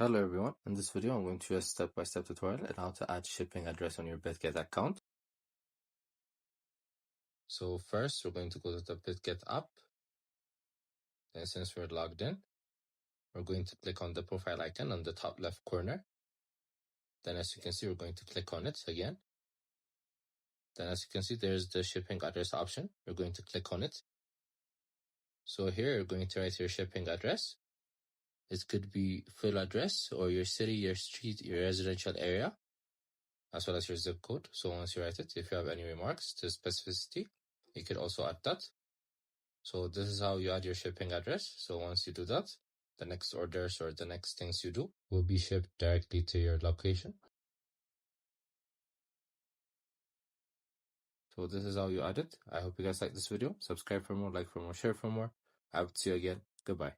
Hello everyone, in this video I'm going to show a step-by-step tutorial on how to add shipping address on your Bitget account. So first we're going to go to the Bitget app. Then since we're logged in, we're going to click on the profile icon on the top left corner. Then as you can see, we're going to click on it again. Then as you can see, there's the shipping address option. We're going to click on it. So here you're going to write your shipping address. It could be full address or your city, your street, your residential area, as well as your zip code. So once you write it, if you have any remarks to specificity, you could also add that. So this is how you add your shipping address. So once you do that, the next orders or the next things you do will be shipped directly to your location. So this is how you add it. I hope you guys like this video. Subscribe for more, like for more, share for more. I hope to see you again. Goodbye.